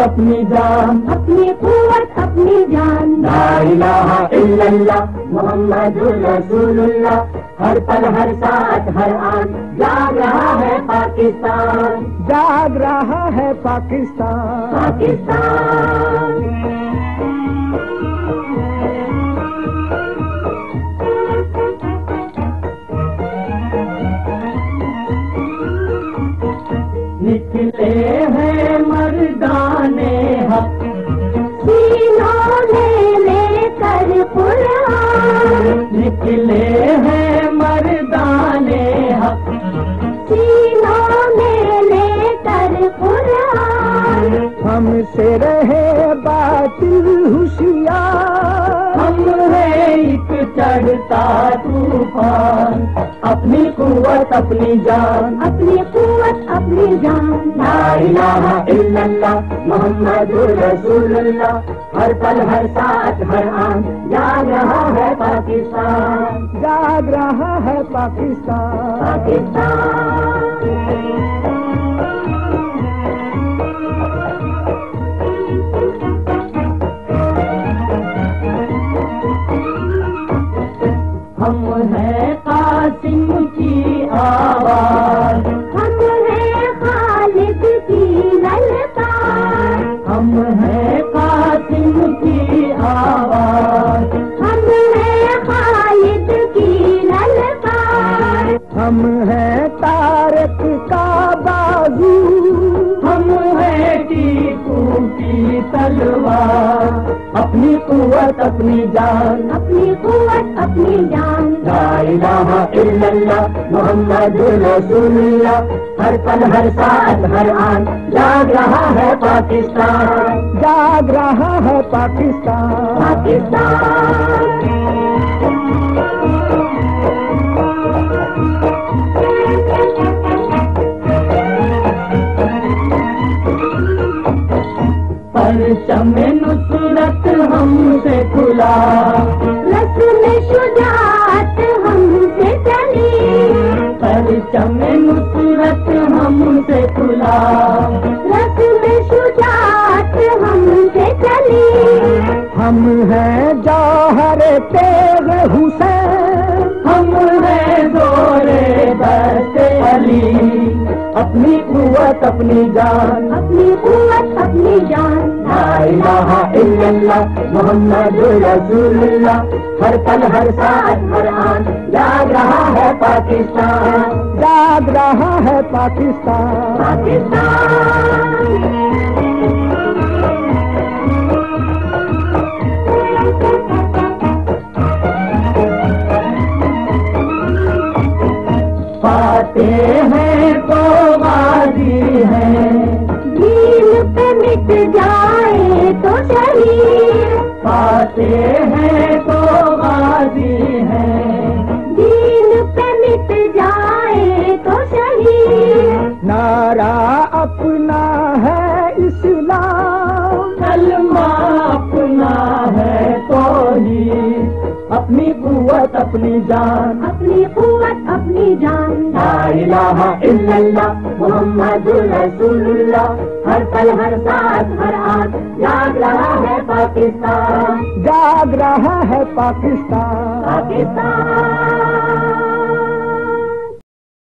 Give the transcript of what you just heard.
اپنی جان، اپنی قوت اپنی جان، لا الہ الا اللہ محمد رسول اللہ، ہر پل ہر ساتھ ہر آن جاگ رہا ہے پاکستان، جاگ رہا ہے پاکستان، پاکستان۔ نکلے ہیں مردان حق سینوں میں لے کر قرآن، نکلے ہیں مردان حق سینوں میں لے کر قرآن، ہم سے رہے باطل ہوشیار، ہم ہے ایک چڑھتا طوفان، اپنی قوت اپنی جان، اپنی قوت اپنی جان، لا الہ الا اللہ محمد رسول اللہ، ہر پل ہر ساتھ ہر آن جاگ رہا ہے پاکستان، جاگ رہا ہے پاکستان، پاکستان۔ ہم ہیں قاسم کی آواز، ہم ہیں خالد کی للکار، ہم ہیں قاسم کی آواز، ہم ہیں خالد کی للکار، ہم ہیں طارق کا بازو، ہم ہیں ٹیپو کی تلوار، اپنی قوت اپنی جان، اپنی قوت اپنی جان، لا الہ الا اللہ محمد رسول اللہ، ہر پل ہر ساتھ ہر آن جاگ رہا ہے پاکستان، جاگ رہا ہے پاکستان، پاکستان۔ پرچم نصرت ہم سے کھلا، رسم شجاعت ہم سے چلی، پرچم نصرت ہم سے کھلا، رسم شجاعت ہم سے چلی، ہم ہیں جوہر تیغ حسین، ہم ہیں زورے بست علی، اپنی قوت اپنی جان، اپنی قوت اپنی جان، لا الہ الا اللہ محمد رسول اللہ، ہر پل ہر ساتھ ہر آن جاگ رہا ہے پاکستان، جاگ رہا ہے پاکستان، پاکستان۔ پاتے ہیں تو غازی ہیں، دین پہ مٹ جائے تو شہید، پاتے ہیں تو غازی ہیں، دین پہ مٹ جائے تو شہید، نعرہ اپنا ہے اسلام، کلمہ اپنا ہے توحید، اپنی قوت اپنی جان، اپنی قوت اپنی جان، لا الہ الا اللہ محمد رسول اللہ، ہر پل ہر ساتھ ہر آن جاگ رہا ہے پاکستان، جاگ رہا ہے پاکستان، پاکستان۔